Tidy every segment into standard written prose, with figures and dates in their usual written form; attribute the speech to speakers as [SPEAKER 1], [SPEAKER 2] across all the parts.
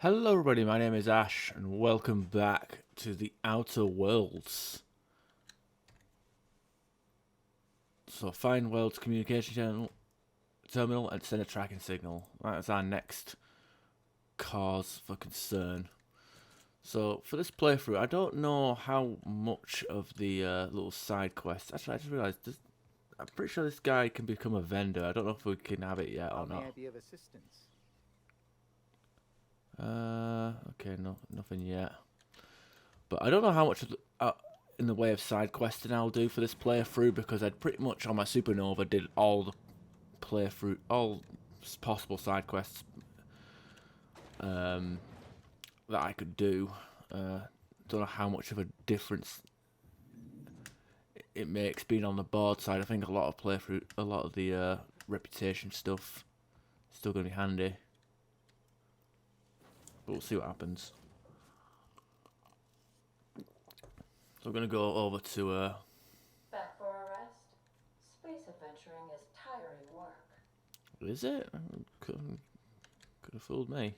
[SPEAKER 1] Hello everybody, my name is Ash and welcome back to the Outer Worlds. So find world's communication terminal and send a tracking signal. That's our next cause for concern. So for this playthrough, I don't know how much of the little side quests. Actually, I just realised I'm pretty sure this guy can become a vendor. I don't know if we can have it yet or not.
[SPEAKER 2] May I be of assistance?
[SPEAKER 1] Okay, no, nothing yet. But I don't know how much of the, in the way of side questing I'll do for this playthrough, because I'd pretty much on my Supernova did all the playthrough, all possible side quests that I could do. Don't know how much of a difference it makes being on the board side. I think a lot of the reputation stuff is still going to be handy. But we'll see what happens. So I'm going to go over to
[SPEAKER 3] Back for a rest? Space adventuring is tiring work.
[SPEAKER 1] is it? Could have fooled me.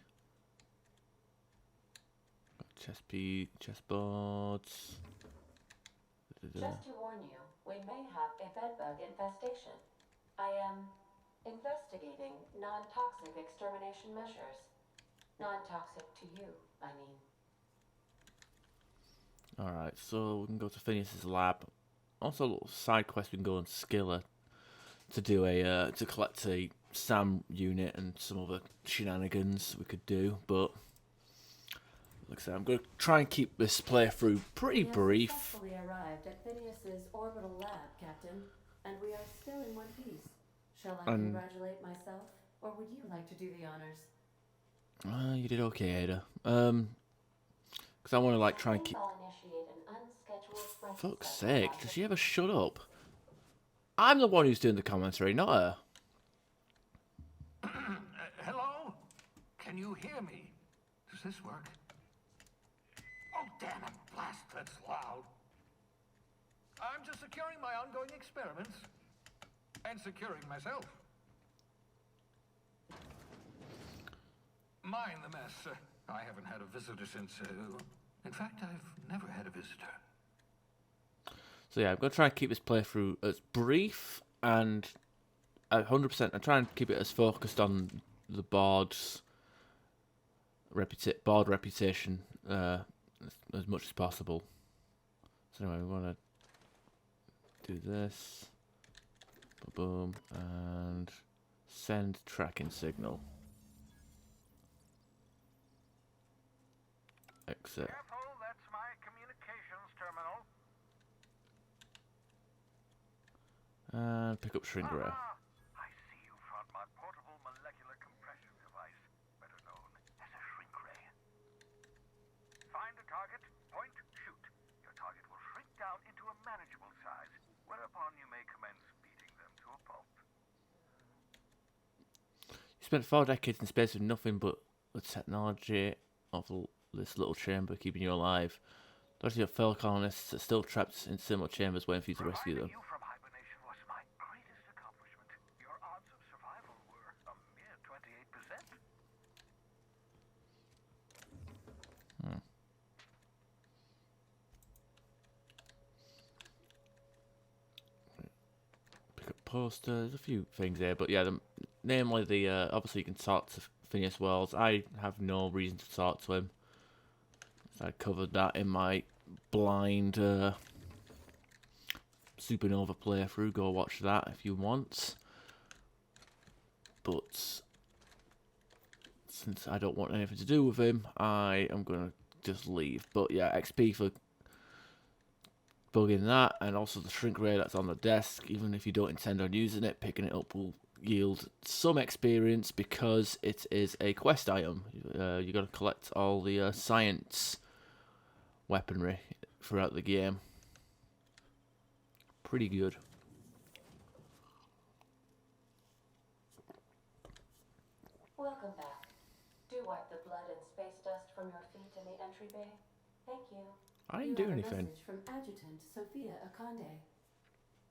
[SPEAKER 1] Chessboards.
[SPEAKER 3] Just to warn you, we may have a bedbug infestation. I am investigating non-toxic extermination measures. Non-toxic to you, I mean.
[SPEAKER 1] Alright, so we can go to Phineas's lab. Also, a little side quest we can go on Skiller to do to collect a SAM unit and some other shenanigans we could do, but like I said, I'm going to try and keep this playthrough pretty brief.
[SPEAKER 3] We have successfully arrived at Phineas's orbital lab, Captain, and we are still in one piece. Shall I congratulate myself, or would you like to do the honors?
[SPEAKER 1] You did okay, Ada. Because I want to like try and keep. Fuck's sake! Does she ever shut up? I'm the one who's doing the commentary, not her.
[SPEAKER 4] Hello? Can you hear me? Does this work? Oh, damn it, blast, that's loud. I'm just securing my ongoing experiments. And securing myself. Mind the mess. I haven't had a visitor since, in fact, I've never had a visitor.
[SPEAKER 1] So yeah, I'm going to try and keep this playthrough as brief and 100%. I try and keep it as focused on the board's board reputation as much as possible. So anyway, we want to do this. Boom, and send tracking signal. Exit.
[SPEAKER 4] Careful, that's my communications terminal.
[SPEAKER 1] And pick up shrink ray.
[SPEAKER 4] I see you found my portable molecular compression device, better known as a shrink ray. Find a target, point, shoot. Your target will shrink down into a manageable size, whereupon you may commence beating them to a pulp.
[SPEAKER 1] You spent 4 decades in space with nothing but the technology of this little chamber keeping you alive. Those of your fellow colonists are still trapped in similar chambers waiting for you to rescue them.
[SPEAKER 4] You from hibernation was my greatest accomplishment. Your odds of survival were a mere 28%.
[SPEAKER 1] Pick up posters, a few things there, but yeah, namely the obviously you can talk to Phineas Wells. I have no reason to talk to him. So I covered that in my blind Supernova playthrough. Go watch that if you want. But since I don't want anything to do with him, I am gonna just leave. But yeah, XP for bugging that, and also the shrink ray that's on the desk. Even if you don't intend on using it, picking it up will yield some experience because it is a quest item. You got to collect all the science weaponry throughout the game. Pretty good.
[SPEAKER 3] Welcome back. Do wipe the blood and space dust from your feet in the entry bay. Thank you.
[SPEAKER 1] I didn't do
[SPEAKER 3] You have a
[SPEAKER 1] anything.
[SPEAKER 3] message from Adjutant Sophia Akande.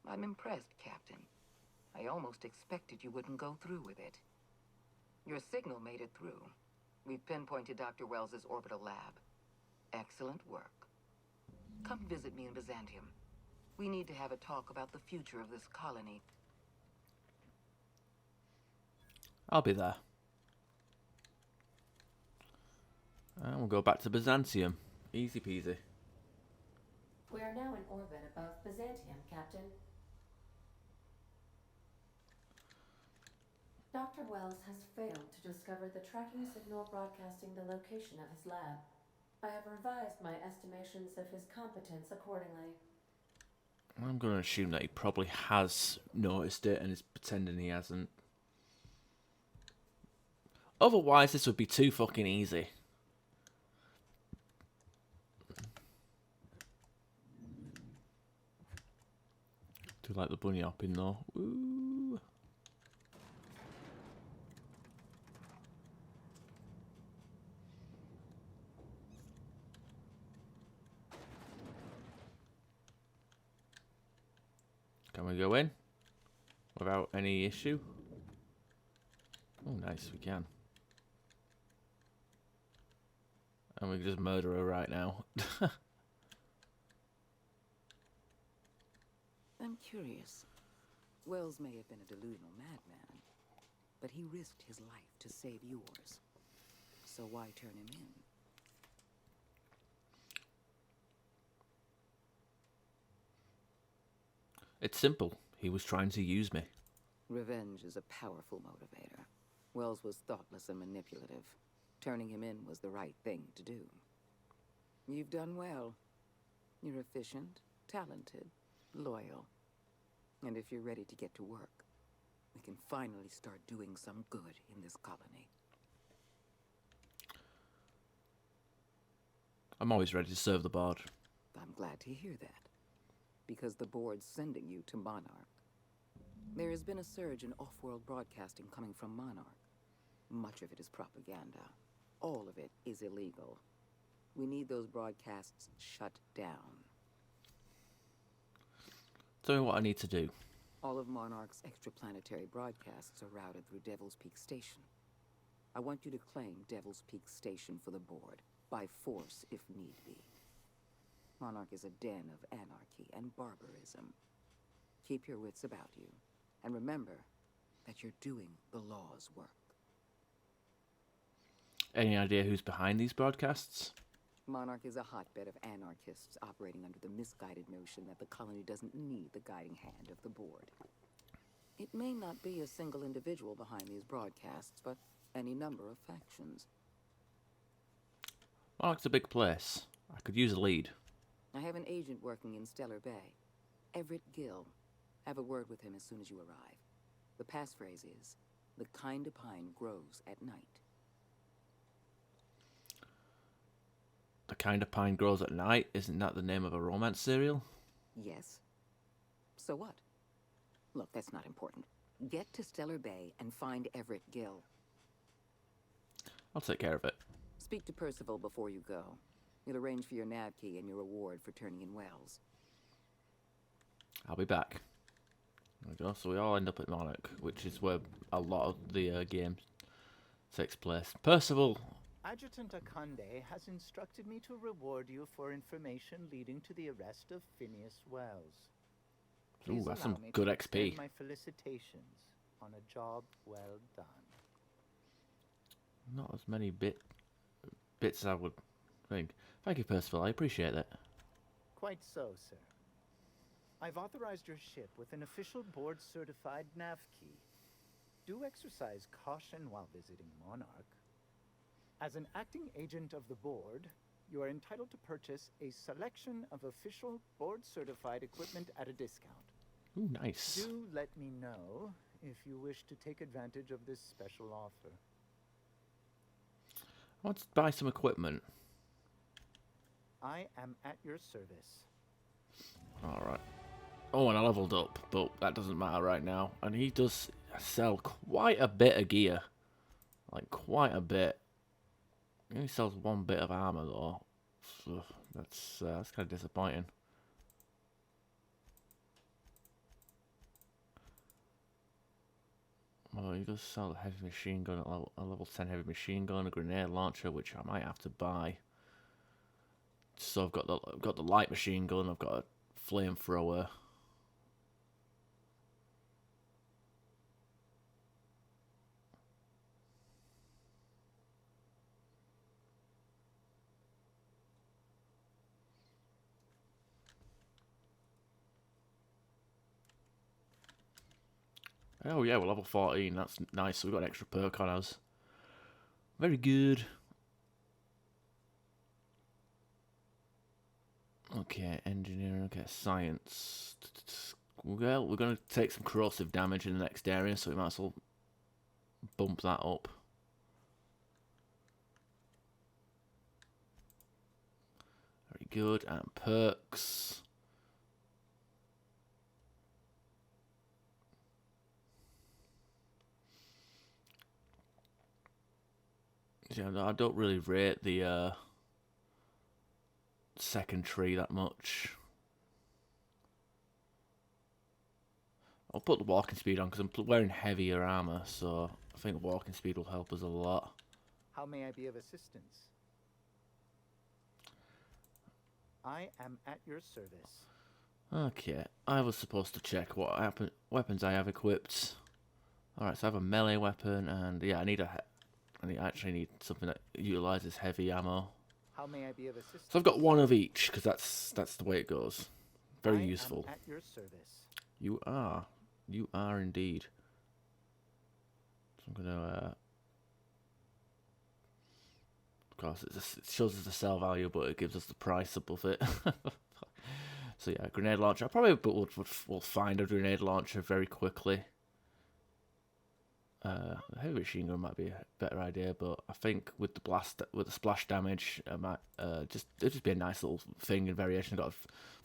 [SPEAKER 5] I'm impressed, Captain. I almost expected you wouldn't go through with it. Your signal made it through. We've pinpointed Dr. Wells's orbital lab. Excellent work. Come visit me in Byzantium. We need to have a talk about the future of this colony.
[SPEAKER 1] I'll be there. And we'll go back to Byzantium. Easy peasy.
[SPEAKER 3] We are now in orbit above Byzantium, Captain. Dr. Wells has failed to discover the tracking signal broadcasting the location of his lab. I have revised my estimations of his competence accordingly.
[SPEAKER 1] I'm going to assume that he probably has noticed it and is pretending he hasn't. Otherwise, this would be too fucking easy. Do like the bunny hopping though. Ooh. Can we go in without any issue? Oh, nice, we can. And we can just murder her right now.
[SPEAKER 5] I'm curious. Wells may have been a delusional madman, but he risked his life to save yours. So why turn him in?
[SPEAKER 1] It's simple. He was trying to use me.
[SPEAKER 5] Revenge is a powerful motivator. Wells was thoughtless and manipulative. Turning him in was the right thing to do. You've done well. You're efficient, talented, loyal. And if you're ready to get to work, we can finally start doing some good in this colony.
[SPEAKER 1] I'm always ready to serve the board.
[SPEAKER 5] I'm glad to hear that. Because the board's sending you to Monarch. There has been a surge in off-world broadcasting coming from Monarch. Much of it is propaganda. All of it is illegal. We need those broadcasts shut down.
[SPEAKER 1] Tell me what I need to do.
[SPEAKER 5] All of Monarch's extraplanetary broadcasts are routed through Devil's Peak Station. I want you to claim Devil's Peak Station for the board, by force if need be. Monarch is a den of anarchy and barbarism. Keep your wits about you, and remember that you're doing the law's work.
[SPEAKER 1] Any idea who's behind these broadcasts?
[SPEAKER 5] Monarch is a hotbed of anarchists operating under the misguided notion that the colony doesn't need the guiding hand of the board. It may not be a single individual behind these broadcasts, but any number of factions.
[SPEAKER 1] Monarch's a big place. I could use a lead.
[SPEAKER 5] I have an agent working in Stellar Bay. Everett Gill. Have a word with him as soon as you arrive. The passphrase is, "The kind of pine grows at night."
[SPEAKER 1] The Kind of Pine Grows at Night? Isn't that the name of a romance serial?
[SPEAKER 5] Yes. So what? Look, that's not important. Get to Stellar Bay and find Everett Gill.
[SPEAKER 1] I'll take care of it.
[SPEAKER 5] Speak to Percival before you go. He'll arrange for your nav key and your reward for turning in Wells.
[SPEAKER 1] I'll be back. There we go. So we all end up at Monarch, which is where a lot of the game takes place. Percival!
[SPEAKER 2] Adjutant Akande has instructed me to reward you for information leading to the arrest of Phineas Wells. Please
[SPEAKER 1] Ooh, that's
[SPEAKER 2] allow
[SPEAKER 1] some
[SPEAKER 2] me
[SPEAKER 1] good
[SPEAKER 2] to
[SPEAKER 1] XP.
[SPEAKER 2] extend my felicitations on a job well done.
[SPEAKER 1] Not as many bits as I would think. Thank you, Percival. I appreciate that.
[SPEAKER 2] Quite so, sir. I've authorized your ship with an official board-certified nav key. Do exercise caution while visiting Monarch. As an acting agent of the board, you are entitled to purchase a selection of official board-certified equipment at a discount.
[SPEAKER 1] Ooh, nice.
[SPEAKER 2] Do let me know if you wish to take advantage of this special offer.
[SPEAKER 1] I want to buy some equipment.
[SPEAKER 2] I am at your service.
[SPEAKER 1] Alright. Oh, and I leveled up, but that doesn't matter right now. And he does sell quite a bit of gear. Like, quite a bit. He only sells one bit of armor, though. So that's kind of disappointing. Well, you just sell a heavy machine gun, a level 10 heavy machine gun, a grenade launcher, which I might have to buy. So I've got the light machine gun, I've got a flamethrower. Oh yeah, we're level 14, that's nice, so we've got an extra perk on us. Very good. Okay, engineering, okay, science. Well, we're going to take some corrosive damage in the next area, so we might as well bump that up. Very good, and perks. Yeah, no, I don't really rate the second tree that much. I'll put the walking speed on because I'm wearing heavier armor, so I think walking speed will help us a lot.
[SPEAKER 2] How may I be of assistance? I am at your service.
[SPEAKER 1] Okay, I was supposed to check what weapons I have equipped. Alright, so I have a melee weapon, and yeah, I actually need something that utilizes heavy ammo.
[SPEAKER 2] How may I be of assistance?
[SPEAKER 1] So I've got one of each, because that's the way it goes. Very useful.
[SPEAKER 2] I am at your service.
[SPEAKER 1] You are indeed. So I'm gonna, of course, it shows us the sell value, but it gives us the price above it. So yeah, grenade launcher. I probably will find a grenade launcher very quickly. The heavy machine gun might be a better idea, but I think with the splash damage, I might it'd just be a nice little thing in variation. Got a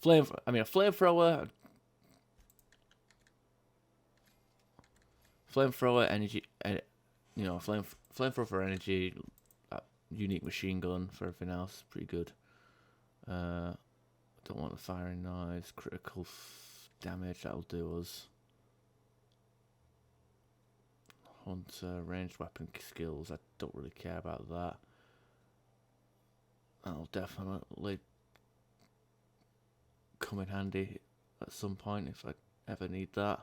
[SPEAKER 1] flamethrower, energy, flamethrower for energy, unique machine gun for everything else. Pretty good. Don't want the firing noise, critical damage. That'll do us. Hunter, ranged weapon skills, I don't really care about that. That'll definitely come in handy at some point if I ever need that.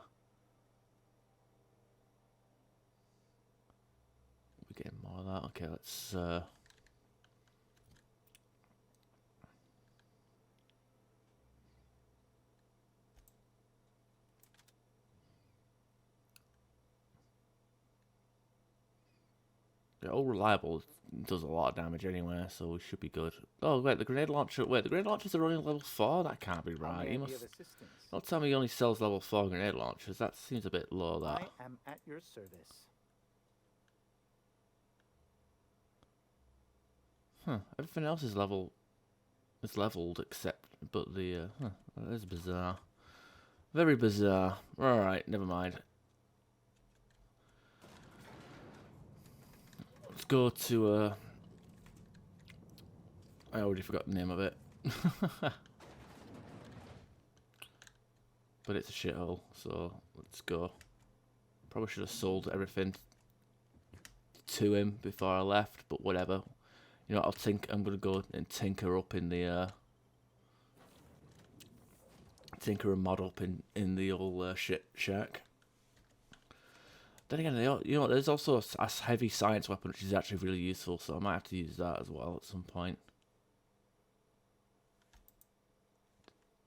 [SPEAKER 1] We're getting more of that. Okay, let's yeah, all reliable does a lot of damage anyway, so we should be good. Oh wait, the grenade launcher. Wait, the grenade launchers are only level 4. That can't be right. He must not tell me he only sells level 4 grenade launchers. That seems a bit low. That.
[SPEAKER 2] I am at your service.
[SPEAKER 1] Huh. Everything else is leveled except, but the that is bizarre. Very bizarre. Alright, never mind. Let's go to I already forgot the name of it. But it's a shithole, so let's go. Probably should have sold everything to him before I left, but whatever. You know, I'm gonna go and tinker up in the tinker and mod up in the old shit shack. Then again, there's also a heavy science weapon which is actually really useful, so I might have to use that as well at some point.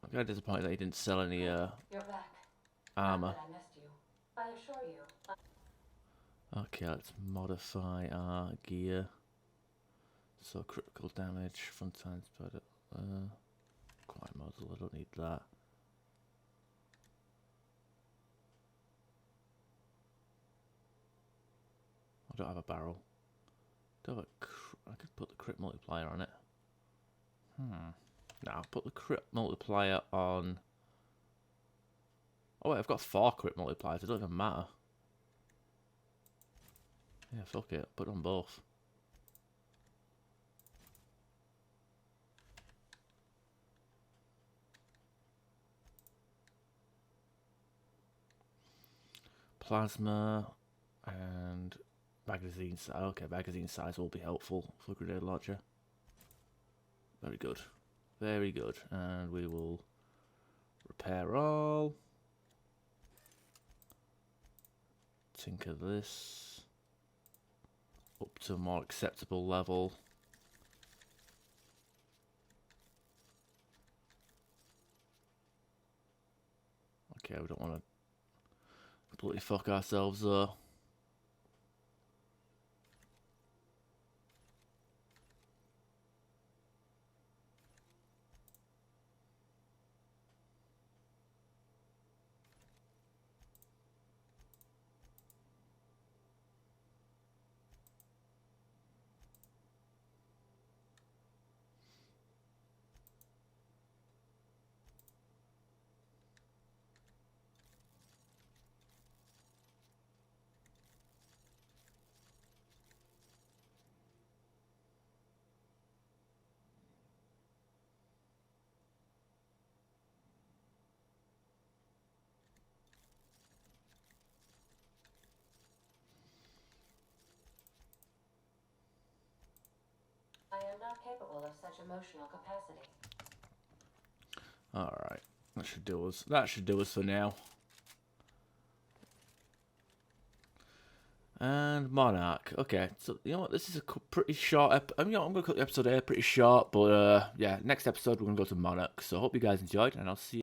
[SPEAKER 1] I'm kind of disappointed that he didn't sell any
[SPEAKER 3] You're back.
[SPEAKER 1] armor.
[SPEAKER 3] Not that I missed you. I assure you.
[SPEAKER 1] Okay, let's modify our gear. So critical damage, front time spread. Quite model. I don't need that. I don't have a barrel. I could put the crit multiplier on it. No, I'll put the crit multiplier on. Oh wait, I've got 4 crit multipliers. It doesn't even matter. Yeah, fuck it. Put it on both. Plasma. And magazine size. Okay, magazine size will be helpful for grenade launcher. Very good. Very good. And we will repair all. Tinker this up to a more acceptable level. Okay, we don't want to completely fuck ourselves though.
[SPEAKER 3] I am not capable of such emotional capacity.
[SPEAKER 1] Alright, that should do us. That should do us for now. And Monarch. Okay, so you know what? This is a pretty short. I'm going to cut the episode here pretty short, but yeah, next episode we're going to go to Monarch. So I hope you guys enjoyed, and I'll see you.